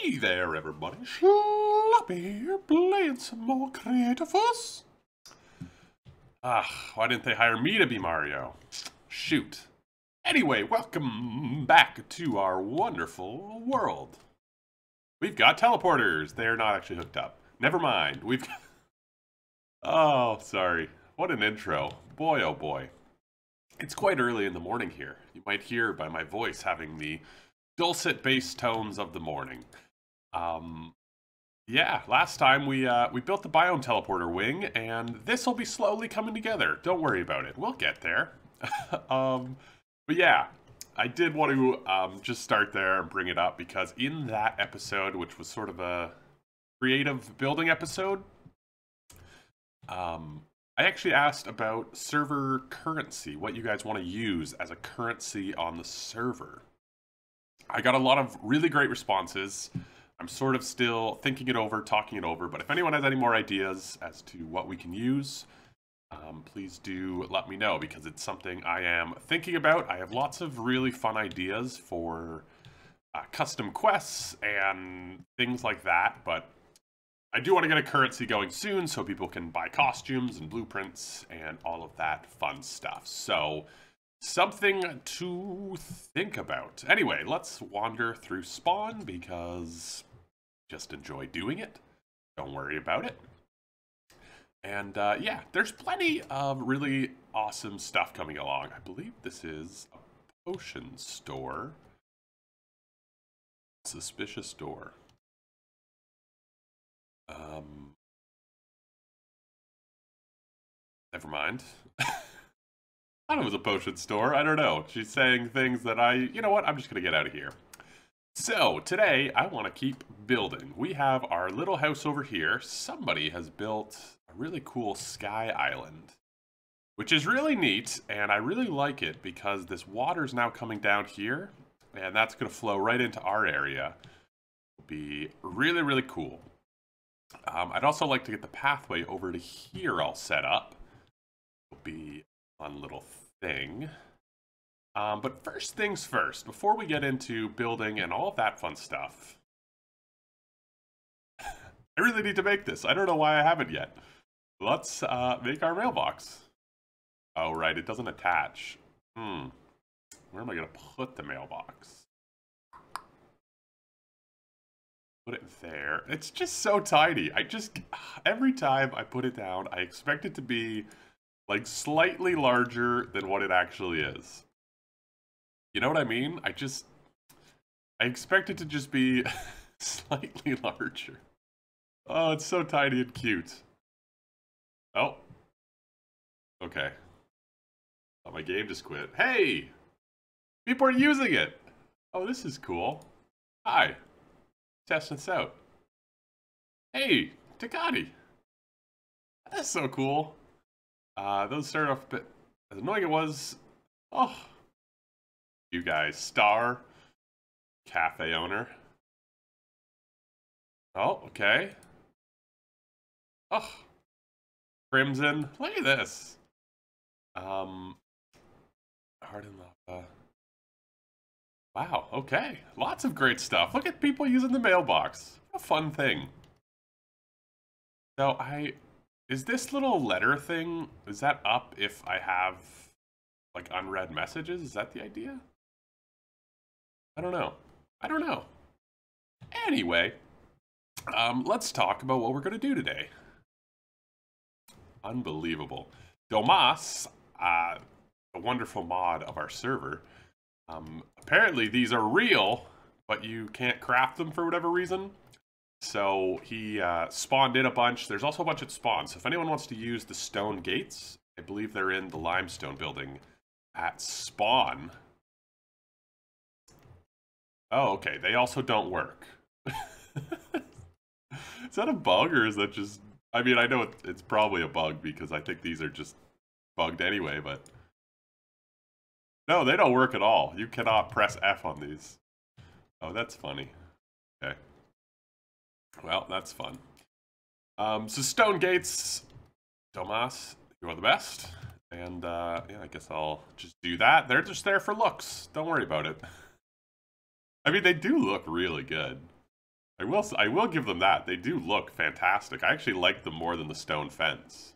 Hey there, everybody. Sloppy here, playing some more Creative Us. Why didn't they hire me to be Mario? Shoot. Anyway, welcome back to our wonderful world. We've got teleporters. They're not actually hooked up. Never mind. We've got... Oh, sorry. What an intro. Boy, oh boy. It's quite early in the morning here. You might hear by my voice having the dulcet bass tones of the morning. Yeah, last time we built the biome teleporter wing, and this will be slowly coming together. Don't worry about it. We'll get there. But yeah, I did want to just start there and bring it up because in that episode, which was sort of a creative building episode, I actually asked about server currency, what you guys want to use as a currency on the server. I got a lot of really great responses. I'm sort of still thinking it over, talking it over, but if anyone has any more ideas as to what we can use, please do let me know, because it's something I am thinking about. I have lots of really fun ideas for custom quests and things like that, but I do want to get a currency going soon so people can buy costumes and blueprints and all of that fun stuff. So, something to think about. Anyway, let's wander through spawn because just enjoy doing it. Don't worry about it. And yeah, there's plenty of really awesome stuff coming along. I believe this is a potion store. Suspicious door. Never mind. I thought it was a potion store. I don't know. She's saying things that you know what? I'm just going to get out of here. So, today, I want to keep building. We have our little house over here. Somebody has built a really cool sky island, which is really neat, and I really like it because this water is now coming down here, and that's going to flow right into our area. It'll be really, really cool. I'd also like to get the pathway over to here all set up. It'll be a fun little thing. But first things first, before we get into building and all of that fun stuff, I really need to make this. I don't know why I haven't yet. Let's make our mailbox. Oh, right, it doesn't attach. Where am I going to put the mailbox? Put it there. It's just so tiny. Every time I put it down, I expect it to be like slightly larger than what it actually is. You know what I mean? I expect it to just be slightly larger. Oh, it's so tiny and cute. Oh. Okay. Oh, my game just quit. Hey! People are using it! Oh, this is cool. Hi. Testing this out. Hey, Takati. That's so cool. Those started off a bit as annoying it was. Oh. You guys, Star, cafe owner. Oh, okay. Oh, Crimson, look at this. Hard and Lava. Wow, okay. Lots of great stuff. Look at people using the mailbox. What a fun thing. So is this little letter thing, is that up if I have like unread messages? Is that the idea? I don't know. I don't know. Anyway, let's talk about what we're going to do today. Unbelievable. Domas, a wonderful mod of our server, apparently these are real, but you can't craft them for whatever reason. So he spawned in a bunch. There's also a bunch at spawn. So if anyone wants to use the stone gates, I believe they're in the limestone building at spawn. Oh, okay. They also don't work. Is that a bug, or is that just... I mean, I know it's probably a bug because I think these are just bugged anyway, but... No, they don't work at all. You cannot press F on these. Oh, that's funny. Okay. Well, that's fun. So stone gates, Tomas, you are the best. And, yeah, I guess I'll just do that. They're just there for looks. Don't worry about it. I mean, they do look really good. I will give them that. They do look fantastic. I actually like them more than the stone fence.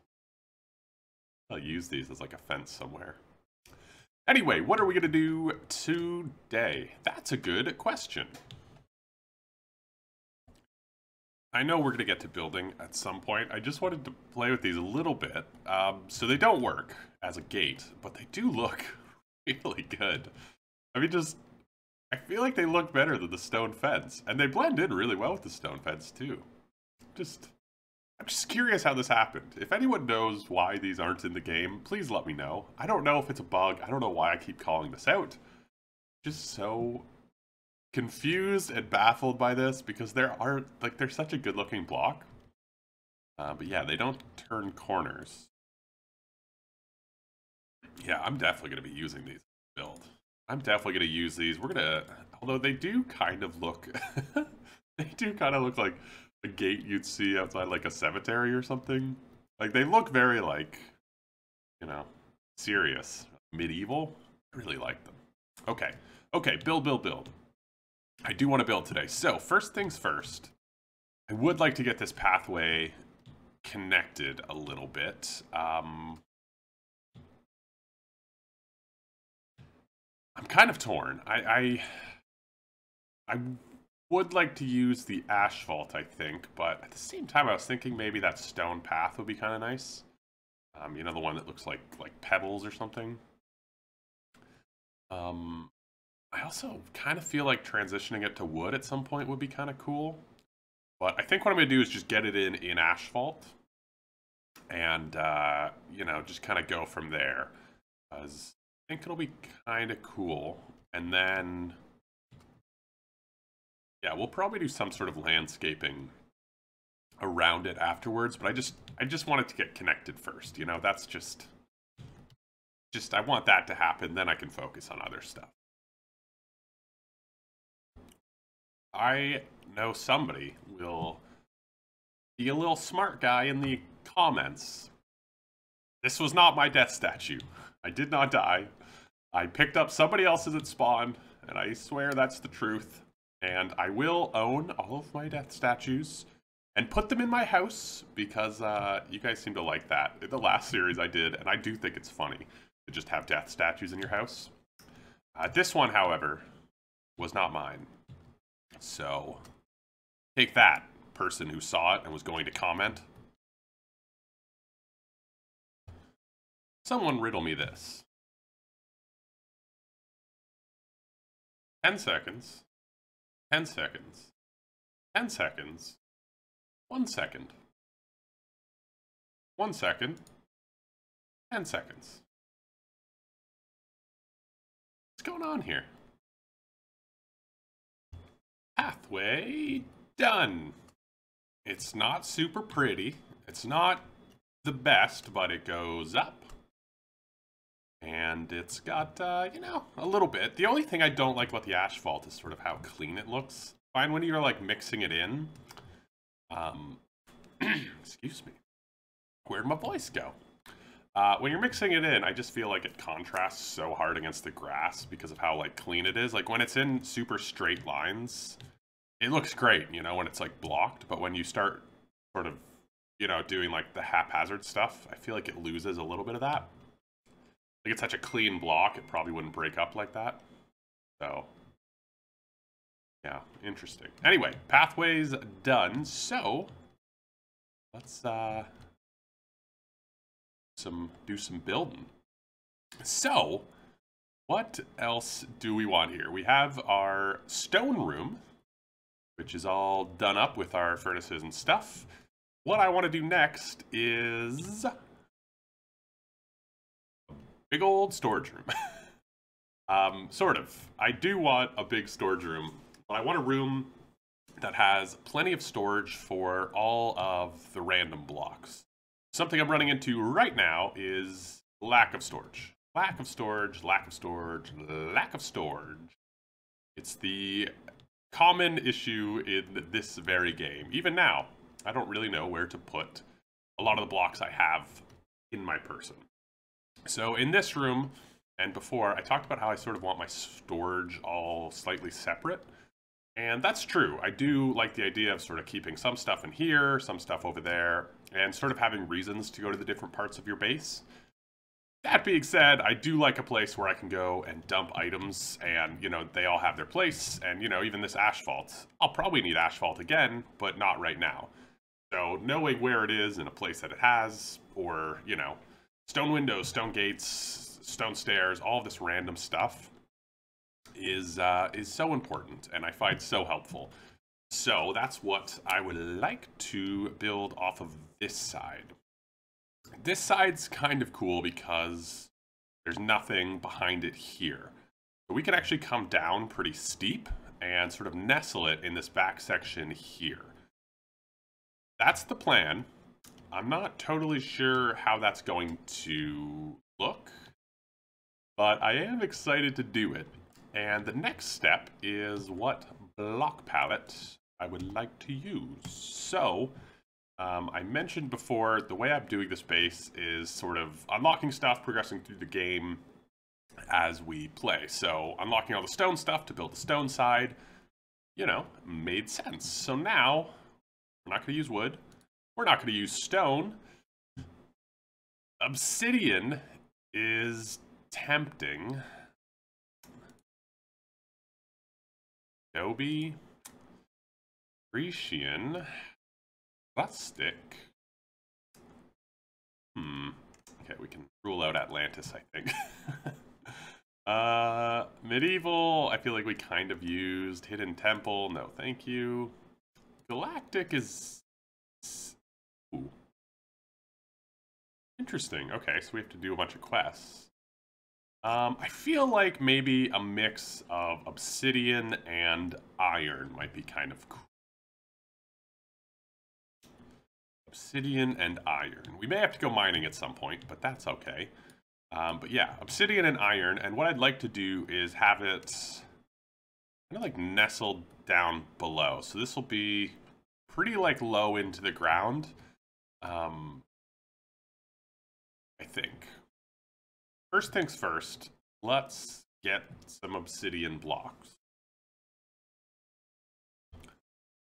I'll use these as like a fence somewhere. Anyway, what are we going to do today? That's a good question. I know we're going to get to building at some point. I just wanted to play with these a little bit. So they don't work as a gate, but they do look really good. I mean, I feel like they look better than the stone fence. And they blend in really well with the stone fence, too. I'm just curious how this happened. If anyone knows why these aren't in the game, please let me know. I don't know if it's a bug. I don't know why I keep calling this out. Just so confused and baffled by this because they're such a good looking block. But yeah, they don't turn corners. Yeah, I'm definitely going to be using these build. I'm definitely going to use these. Although they do kind of look, they do kind of look like a gate you'd see outside like a cemetery or something. Like they look very like, you know, serious, medieval. I really like them. Okay, build. I do want to build today. So first things first, I would like to get this pathway connected a little bit. I'm kind of torn. I would like to use the asphalt, I think, but at the same time, I was thinking maybe that stone path would be kind of nice. You know, the one that looks like pebbles or something. I also kind of feel like transitioning it to wood at some point would be kind of cool. But I think what I'm going to do is just get it in asphalt. And, you know, just kind of go from there. Because I think it'll be kind of cool. And then, yeah, we'll probably do some sort of landscaping around it afterwards. But I just want it to get connected first. You know, that's just I want that to happen. Then I can focus on other stuff. I know somebody will be a little smart guy in the comments. This was not my death statue. I did not die. I picked up somebody else's at spawn, and I swear that's the truth. And I will own all of my death statues and put them in my house because you guys seem to like that. In the last series I did, and I do think it's funny to just have death statues in your house. This one, however, was not mine. So, take that, person who saw it and was going to comment. Someone riddle me this. 10 seconds. 10 seconds. 10 seconds. 1 second. 1 second. 10 seconds. What's going on here? Pathway done. It's not super pretty. It's not the best, but it goes up. And it's got, you know, a little bit. The only thing I don't like about the asphalt is sort of how clean it looks. Fine when you're, like, mixing it in. Excuse me. Where'd my voice go? When you're mixing it in, I just feel like it contrasts so hard against the grass because of how, like, clean it is. Like, when it's in super straight lines, it looks great, you know, when it's, like, blocked. But when you start sort of, you know, doing, like, the haphazard stuff, I feel like it loses a little bit of that. Like, it's such a clean block, it probably wouldn't break up like that. So, yeah, interesting. Anyway, pathway's done, so let's do some building. So, what else do we want here? We have our stone room, which is all done up with our furnaces and stuff. What I want to do next is big old storage room. Sort of. I do want a big storage room, but I want a room that has plenty of storage for all of the random blocks. Something I'm running into right now is lack of storage. Lack of storage, lack of storage, lack of storage. It's the common issue in this very game. Even now, I don't really know where to put a lot of the blocks I have in my person. So in this room, and before, I talked about how I sort of want my storage all slightly separate. And that's true. I do like the idea of sort of keeping some stuff in here, some stuff over there, and sort of having reasons to go to the different parts of your base. That being said, I do like a place where I can go and dump items and, you know, they all have their place. And, you know, even this asphalt. I'll probably need asphalt again, but not right now. So knowing where it is in a place that it has, or, you know, stone windows, stone gates, stone stairs, all of this random stuff is so important and I find so helpful. So that's what I would like to build off of this side. This side's kind of cool because there's nothing behind it here. So we can actually come down pretty steep and sort of nestle it in this back section here. That's the plan. I'm not totally sure how that's going to look, but I am excited to do it. And the next step is what block palette I would like to use. So, I mentioned before, the way I'm doing this base is sort of unlocking stuff, progressing through the game as we play. So, unlocking all the stone stuff to build the stone side, you know, made sense. So now, we're not going to use wood. We're not going to use stone. Obsidian is tempting. Adobe, Grecian, rustic. Okay, we can rule out Atlantis, I think. Medieval, I feel like we kind of used. Hidden Temple, no thank you. Galactic is... Ooh. Interesting, okay, so we have to do a bunch of quests. I feel like maybe a mix of obsidian and iron might be kind of cool. Obsidian and iron. We may have to go mining at some point, but that's okay. But yeah, obsidian and iron. And what I'd like to do is have it kind of like nestled down below. So this will be pretty like low into the ground. I think. First things first, let's get some obsidian blocks.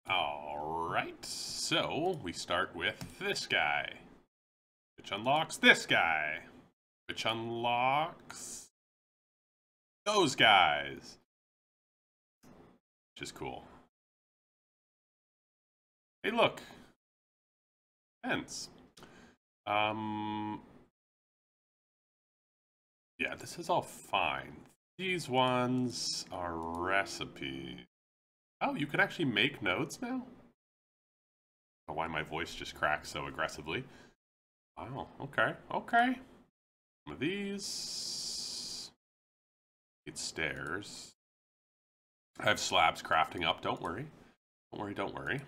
Alright, so we start with this guy, which unlocks this guy, which unlocks those guys, which is cool. Hey, look. Fence. Yeah, this is all fine. These ones are recipes. Oh, you can actually make nodes now? Oh, why my voice just cracks so aggressively. Wow, okay, okay. Some of these. Need stairs. I have slabs crafting up, don't worry. Don't worry, don't worry.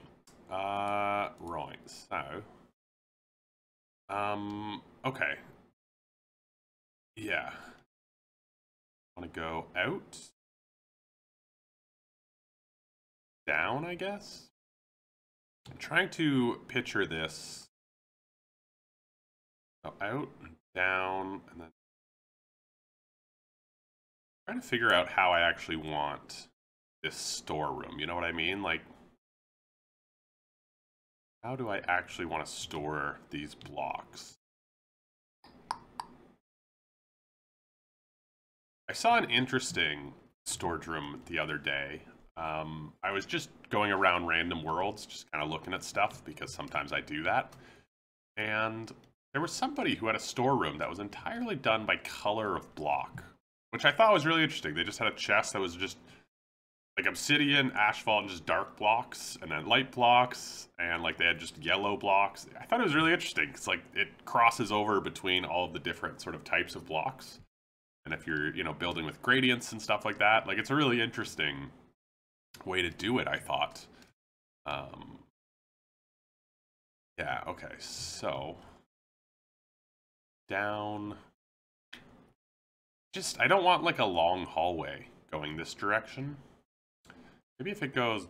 Right, so. Okay. Yeah. Want to go out? Down, I guess? I'm trying to picture this. So out, down, and then trying to figure out how I actually want this storeroom. You know what I mean? Like, how do I actually want to store these blocks? I saw an interesting storage room the other day. I was just going around random worlds, just kind of looking at stuff, because sometimes I do that. And there was somebody who had a storeroom that was entirely done by color of block, which I thought was really interesting. They just had a chest that was just like obsidian, asphalt, and just dark blocks, and then light blocks, and like they had just yellow blocks. I thought it was really interesting. It's like it crosses over between all of the different sort of types of blocks. And if you're, you know, building with gradients and stuff like that, like it's a really interesting way to do it, I thought. Yeah, okay, so down. Just, I don't want like a long hallway going this direction. Maybe if it goes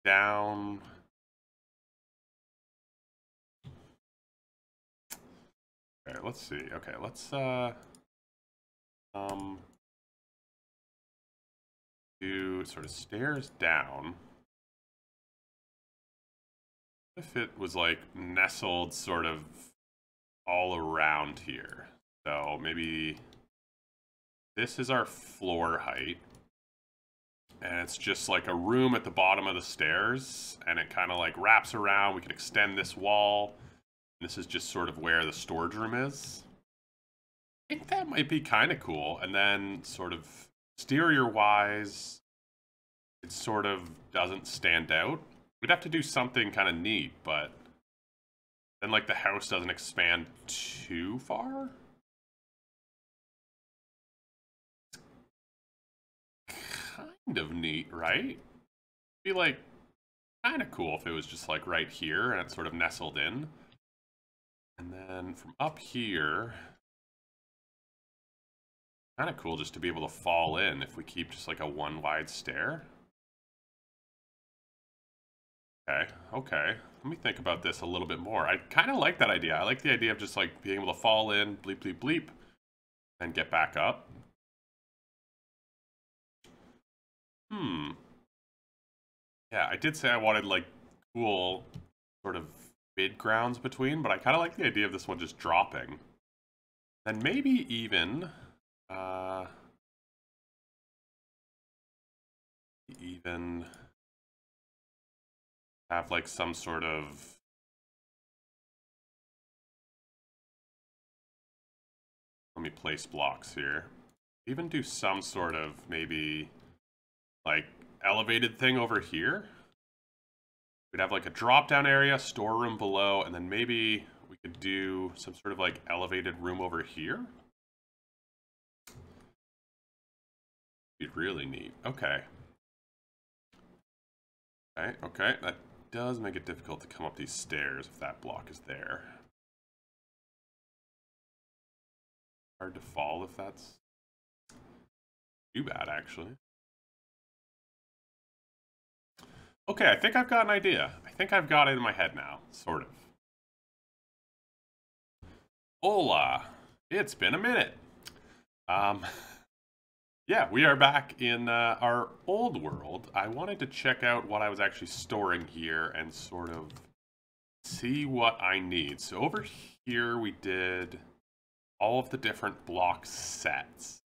down. Okay, let's see. Okay, let's do sort of stairs down. if it was like nestled sort of all around here? So maybe this is our floor height. And it's just like a room at the bottom of the stairs, and it kind of like wraps around. We can extend this wall. This is just sort of where the storage room is. I think that might be kind of cool. And then sort of exterior-wise, it sort of doesn't stand out. We'd have to do something kind of neat, but then like the house doesn't expand too far. Kind of neat, right? Be like kind of cool if it was just like right here and it's sort of nestled in. And then from up here, kind of cool just to be able to fall in if we keep just like a one wide stair. Okay, okay. Let me think about this a little bit more. I kind of like that idea. I like the idea of just like being able to fall in, bleep, bleep, bleep, and get back up. Yeah, I did say I wanted like cool sort of mid grounds between, but I kind of like the idea of this one just dropping. Then maybe even have like some sort of let me place blocks here. Even do some sort of maybe like elevated thing over here. We'd have like a drop down area, storeroom below, and then maybe we could do some sort of like elevated room over here. Be really neat. Okay. Okay, okay. That does make it difficult to come up these stairs if that block is there. Hard to fall if that's too bad, actually. Okay, I think I've got an idea. I think I've got it in my head now, sort of. Hola! It's been a minute. Yeah, we are back in our old world. I wanted to check out what I was actually storing here and sort of see what I need. So over here we did all of the different block sets,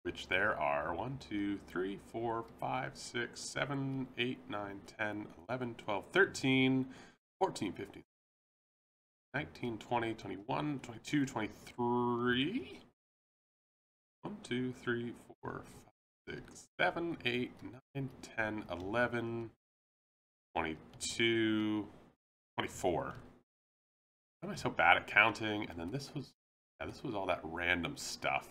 which there are 1, 2, 3, 4, 5, 6, 7, 8, 9, 10, 11, 12, 13, 14, 15, 19, 20, 21, 22, 23. 1, 2, 3, 4, 5, 6, 7, 8, 9, 10, 11, 22, 24. Why am I so bad at counting? And then this was, yeah, this was all that random stuff.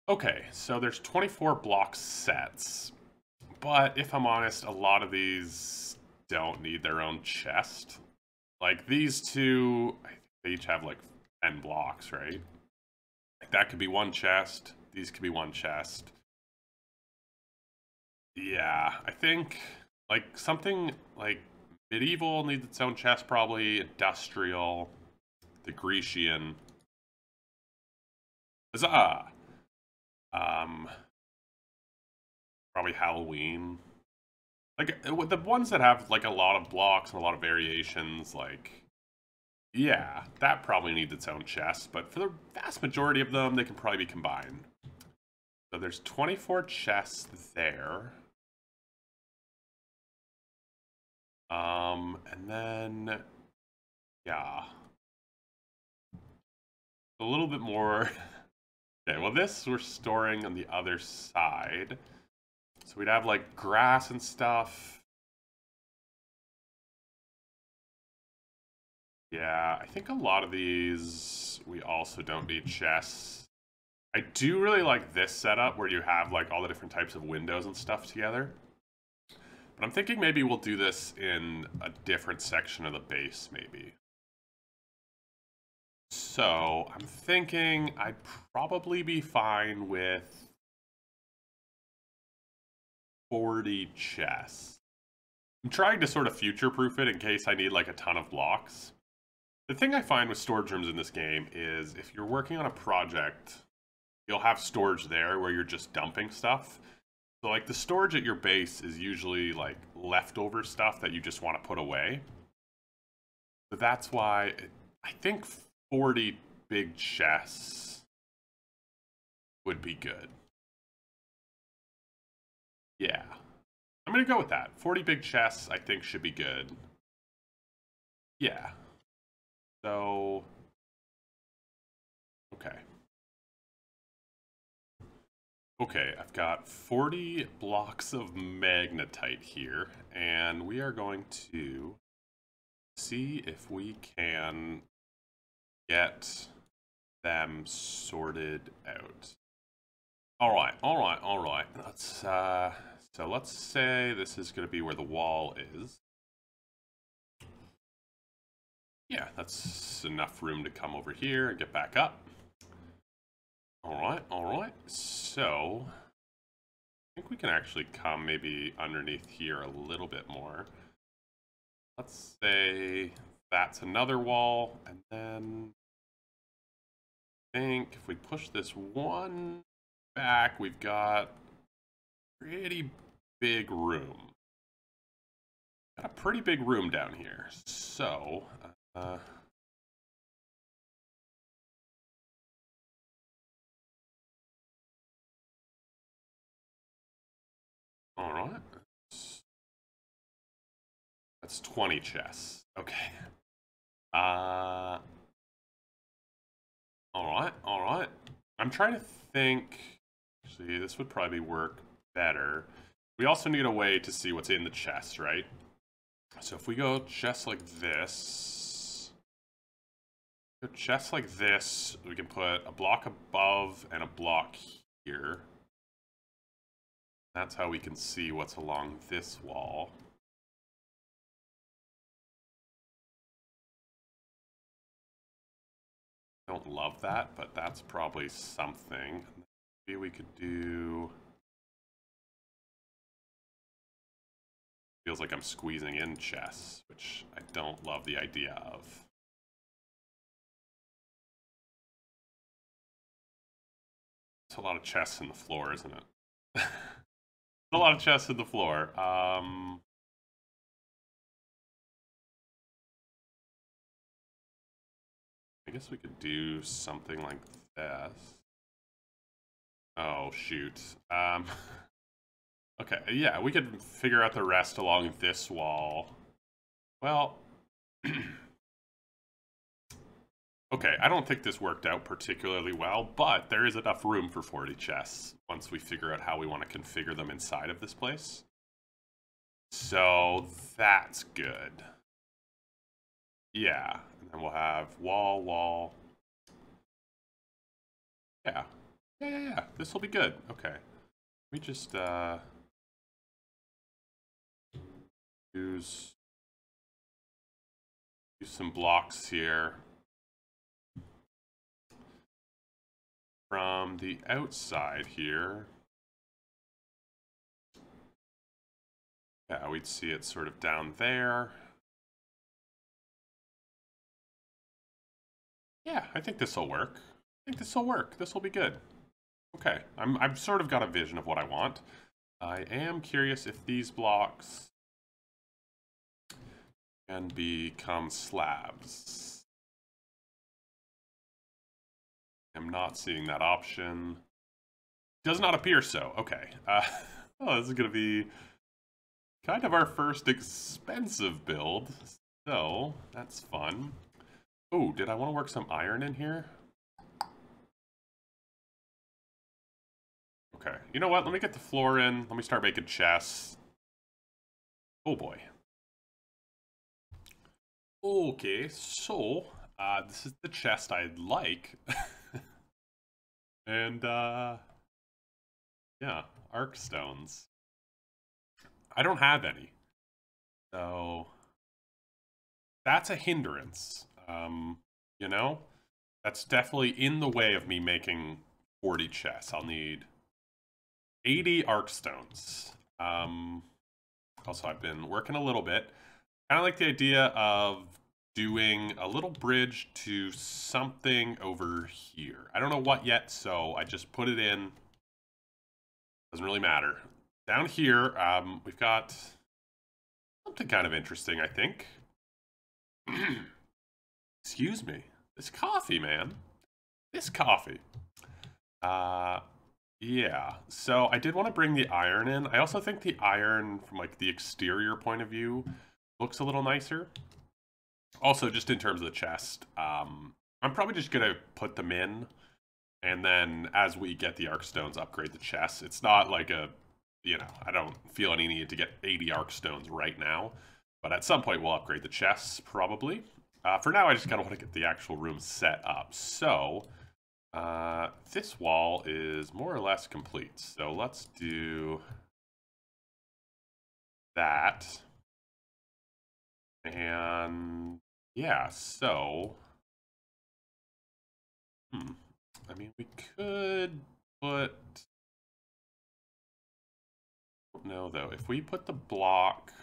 Okay, so there's 24 block sets. But if I'm honest, a lot of these don't need their own chest. Like these two, I think they each have like 10 blocks, right? That could be one chest. These could be one chest. Yeah, I think like something like medieval needs its own chest, probably. Industrial, the Grecian. Huzzah! Probably Halloween. Like the ones that have like a lot of blocks and a lot of variations, like. Yeah, that probably needs its own chest, but for the vast majority of them, they can probably be combined. So there's 24 chests there. And then, yeah. A little bit more. Okay, well this we're storing on the other side. So we'd have like grass and stuff. Yeah, I think a lot of these, we also don't need chests. I do really like this setup where you have like all the different types of windows and stuff together. But I'm thinking maybe we'll do this in a different section of the base, maybe. So I'm thinking I'd probably be fine with 40 chests. I'm trying to sort of future-proof it in case I need like a ton of blocks. The thing I find with storage rooms in this game is if you're working on a project, you'll have storage there where you're just dumping stuff. So like the storage at your base is usually like leftover stuff that you just want to put away. So that's why I think 40 big chests would be good. Yeah. I'm going to go with that. 40 big chests I think should be good. Yeah. So, okay. Okay, I've got 40 blocks of magnetite here, and we are going to see if we can get them sorted out. All right. So let's say this is going to be where the wall is. Yeah, that's enough room to come over here and get back up. All right. So I think we can actually come maybe underneath here a little bit more. Let's say that's another wall, and then I think if we push this one back, we've got pretty big room. Got a pretty big room down here. So, all right. That's 20 chests. Okay. All right. I'm trying to think. Actually, this would probably work better. We also need a way to see what's in the chest, right? So if we go chests like this, we can put a block above and a block here. That's how we can see what's along this wall. Don't love that, but that's probably something. Maybe we could do... Feels like I'm squeezing in chests, which I don't love the idea of. It's a lot of chests in the floor, isn't it? A lot of chests in the floor. I guess we could do something like this. Oh, shoot. Okay, yeah, we could figure out the rest along this wall. Well, okay, I don't think this worked out particularly well, but there is enough room for 40 chests once we figure out how we want to configure them inside of this place. So that's good. Yeah, and then we'll have wall. Yeah. This will be good. Okay. We just use some blocks here from the outside here. Yeah, we'd see it sort of down there. Yeah, I think this will work. This will be good. Okay, I've sort of got a vision of what I want. I am curious if these blocks can become slabs. I'm not seeing that option. Does not appear so. Okay. Oh, this is going to be kind of our first expensive build. So, that's fun. Oh, did I want to work some iron in here? Okay. You know what? Let me get the floor in. Let me start making chests. Oh, boy. Okay, so this is the chest I'd like. And yeah, arc stones. I don't have any. So that's a hindrance. You know? That's definitely in the way of me making 40 chests. I'll need 80 arc stones. Also, I've been working a little bit. Kind of like the idea of doing a little bridge to something over here. I don't know what yet, so I just put it in. Doesn't really matter. down here, we've got something kind of interesting, I think. Excuse me. This coffee, man. This coffee. Yeah. So I did want to bring the iron in. I also think the iron, from like the exterior point of view, looks a little nicer. Also, just in terms of the chest, I'm probably just gonna put them in, and then as we get the arc stones, upgrade the chest. It's not like a, you know, I don't feel any need to get 80 arc stones right now, but at some point we'll upgrade the chests, probably. For now, I just kind of want to get the actual room set up. So, this wall is more or less complete. So let's do that. And yeah, so, I mean, we could put, no though, if we put the block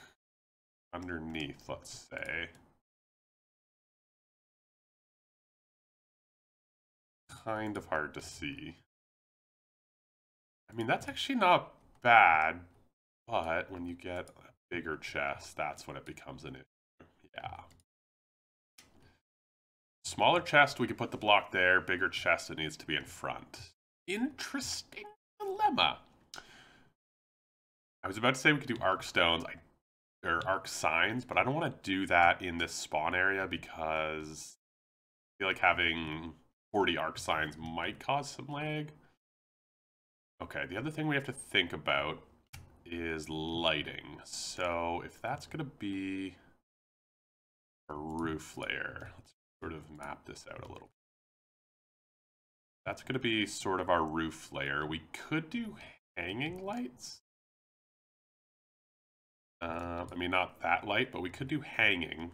underneath, let's say, kind of hard to see. I mean, that's actually not bad, but when you get a bigger chest, that's when it becomes an issue. Yeah. Smaller chest, we could put the block there. Bigger chest, it needs to be in front. Interesting dilemma. I was about to say we could do arc stones, or arc signs, but I don't want to do that in this spawn area because I feel like having 40 arc signs might cause some lag. Okay, the other thing we have to think about is lighting. So if that's going to be a roof layer, let's sort of map this out a little. That's going to be sort of our roof layer. We could do hanging lights. I mean, not that light, but we could do hanging.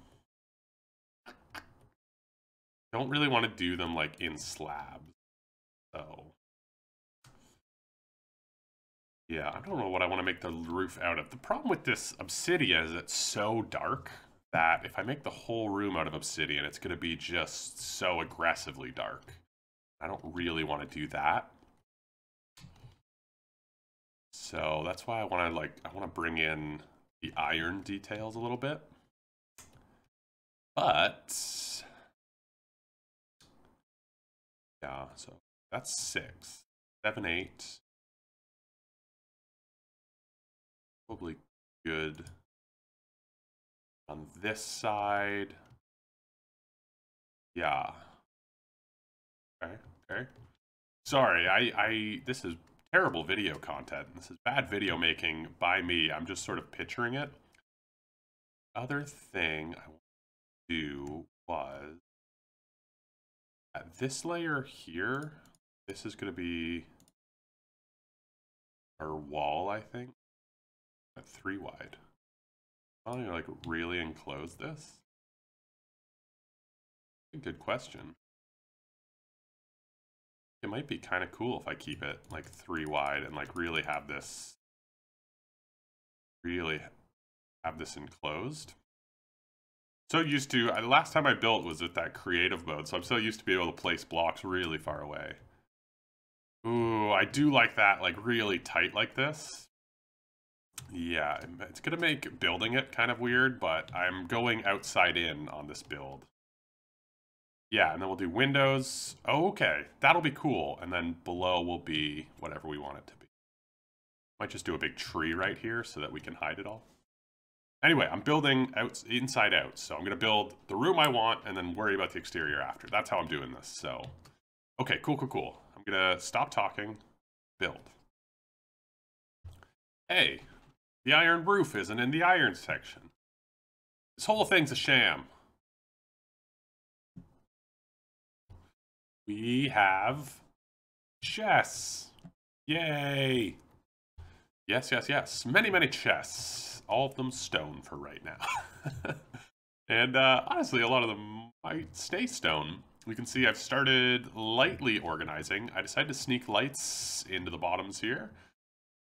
Don't really want to do them like in slabs, so yeah, I don't know what I want to make the roof out of. The problem with this obsidian is it's so dark that if I make the whole room out of obsidian, it's going to be just so aggressively dark. I don't really want to do that. So that's why I want to bring in the iron details a little bit. But yeah, so that's 6, 7, 8. Probably good on this side. Yeah. Okay. Sorry, this is terrible video content. This is bad video making by me. I'm just sort of picturing it. Other thing I want to do was at this layer here, this is going to be our wall, I think, at 3 wide. I'm going to like really enclose this. Good question. It might be kind of cool if I keep it like 3 wide and like really have this enclosed. So used to, the last time I built was with that creative mode, so I'm so used to being able to place blocks really far away. Ooh, I do like that, like really tight like this. Yeah, it's gonna make building it kind of weird, but I'm going outside in on this build. Yeah, and then we'll do windows. Oh, okay, that'll be cool. And then below will be whatever we want it to be. Might just do a big tree right here so that we can hide it all. Anyway, I'm building inside out. So I'm going to build the room I want and then worry about the exterior after. That's how I'm doing this. So, okay, cool. I'm going to stop talking, build. Hey, the iron roof isn't in the iron section. This whole thing's a sham. We have chests. Yay. Yes. Many chests. All of them stone for right now. And honestly, a lot of them might stay stone. You can see I've started lightly organizing. I decided to sneak lights into the bottoms here.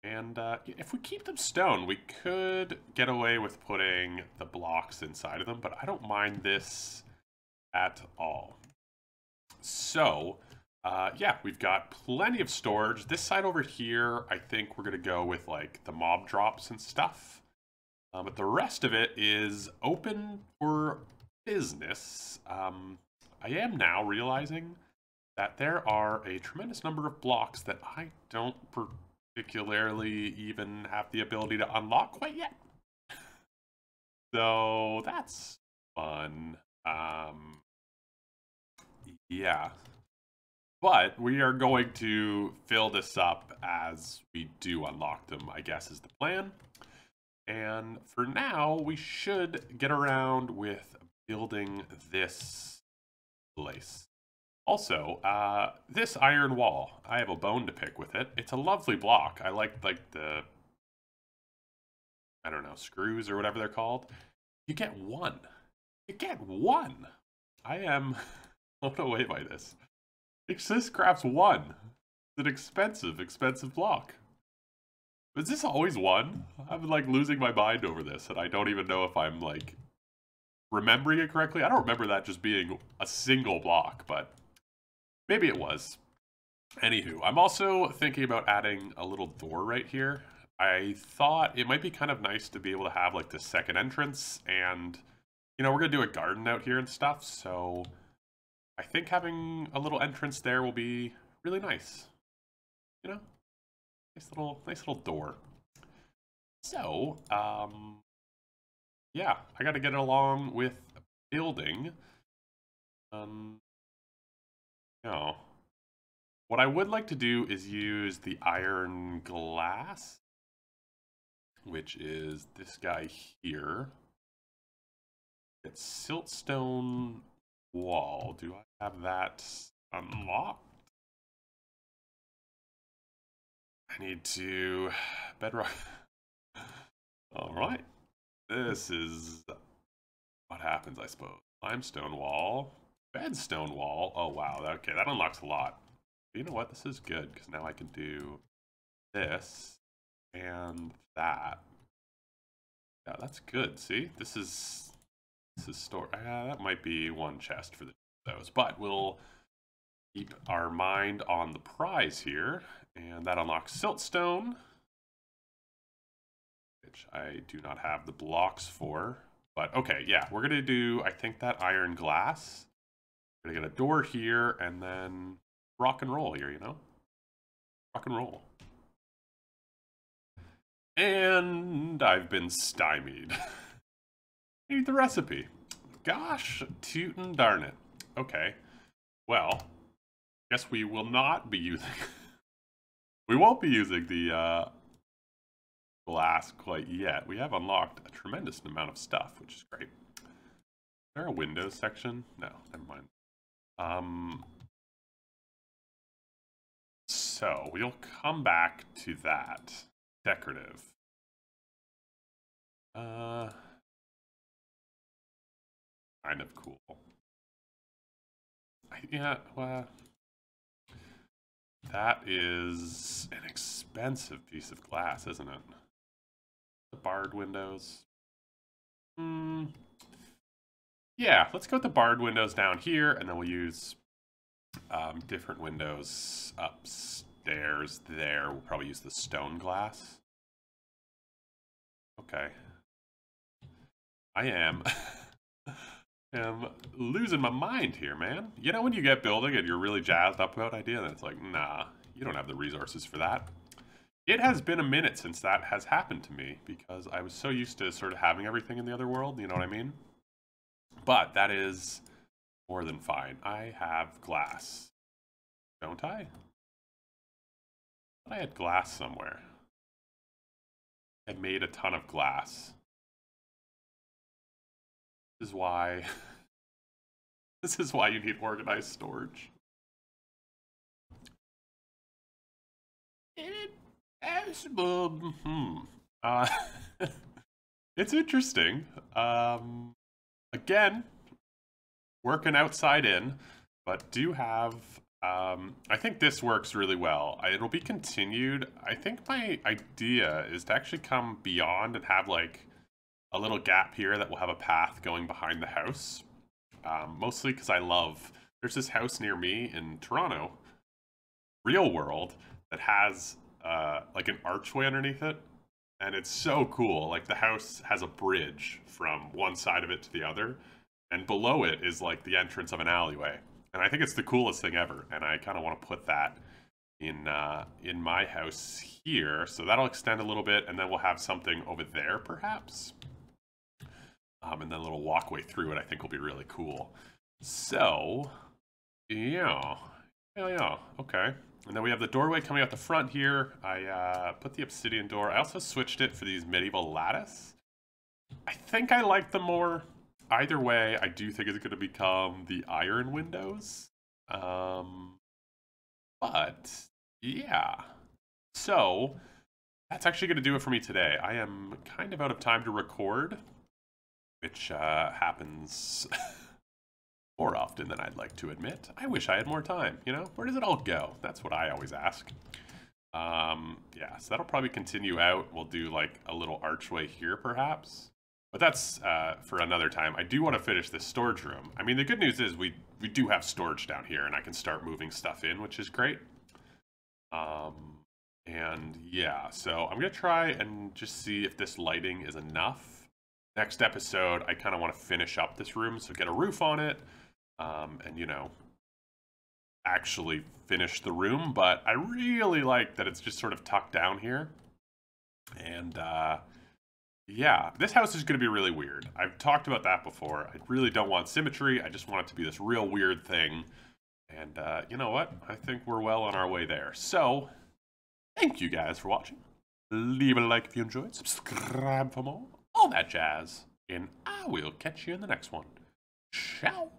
And if we keep them stone, we could get away with putting the blocks inside of them, but I don't mind this at all. So, Yeah, we've got plenty of storage. This side over here, I think we're gonna go with like the mob drops and stuff. But the rest of it is open for business. I am now realizing that there are a tremendous number of blocks that I don't particularly even have the ability to unlock quite yet. So that's fun. Yeah. But we are going to fill this up as we do unlock them, I guess is the plan. And for now, we should get around with building this place. Also, this iron wall, I have a bone to pick with it. It's a lovely block. I like the, I don't know, screws or whatever they're called. You get one. You get one. I am blown away by this. This crafts one. It's an expensive block. Is this always one? I'm like losing my mind over this, and I don't even know if I'm like remembering it correctly. I don't remember that just being a single block, but maybe it was. Anywho, I'm also thinking about adding a little door right here. I thought it might be kind of nice to be able to have like the second entrance, and you know, we're gonna do a garden out here and stuff, so I think having a little entrance there will be really nice. You know? Nice little door. So, yeah, I gotta get along with building. You know, what I would like to do is use the iron glass, which is this guy here. It's siltstone wall. Do I have that unlocked? I need to bedrock. All right. This is what happens, I suppose. Limestone wall, bedstone wall. Oh, wow. Okay, that unlocks a lot. But you know what? This is good because now I can do this and that. Yeah, that's good. See, this is store. That might be one chest for those, but we'll keep our mind on the prize here, and that unlocks siltstone, which I do not have the blocks for. But okay, yeah, we're gonna do, I think, that iron glass. We're gonna get a door here, and then rock and roll here, you know? Rock and roll. And I've been stymied. I need the recipe. Gosh, tootin' darn it. Okay, well, guess we will not be using... we won't be using the glass quite yet. We have unlocked a tremendous amount of stuff, which is great. Is there a Windows section? No, never mind. So we'll come back to that. Decorative. Kind of cool. Yeah, well, that is an expensive piece of glass, isn't it? The barred windows. Yeah, let's go with the barred windows down here, and then we'll use different windows upstairs there. We'll probably use the stone glass. Okay. I am losing my mind here, man. You know when you get building and you're really jazzed up about an idea, and it's like, nah, you don't have the resources for that. It has been a minute since that has happened to me, because I was so used to sort of having everything in the other world, you know what I mean? But that is more than fine. I have glass. Don't I? I had glass somewhere. I made a ton of glass. This is why... this is why you need organized storage. It's interesting. Again, working outside in, but do have... I think this works really well. It'll be continued. I think my idea is to actually come beyond and have like a little gap here that will have a path going behind the house. Mostly because I love... There's this house near me in Toronto real world that has like an archway underneath it. And it's so cool. Like the house has a bridge from one side of it to the other. And below it is like the entrance of an alleyway. And I think it's the coolest thing ever. And I kind of want to put that in my house here. So that'll extend a little bit. And then we'll have something over there perhaps. And then a little walkway through it I think will be really cool. So, yeah. Yeah, okay. And then we have the doorway coming out the front here. I put the obsidian door. I also switched it for these medieval lattice. I think I like them more. Either way, I do think it's going to become the iron windows. But, yeah. So, that's actually going to do it for me today. I am kind of out of time to record, which happens more often than I'd like to admit. I wish I had more time, you know? Where does it all go? That's what I always ask. Yeah, so that'll probably continue out. We'll do like a little archway here perhaps. But that's for another time. I do want to finish this storage room. I mean, the good news is we do have storage down here and I can start moving stuff in, which is great. And yeah, so I'm going to try and just see if this lighting is enough. Next episode, I kind of want to finish up this room, so get a roof on it. And, you know, actually finish the room, but I really like that it's just sort of tucked down here. And, yeah, this house is going to be really weird. I've talked about that before. I really don't want symmetry. I just want it to be this real weird thing. And, you know what? I think we're well on our way there. So, thank you guys for watching. Leave a like if you enjoyed. Subscribe for more. All that jazz. And I will catch you in the next one. Ciao.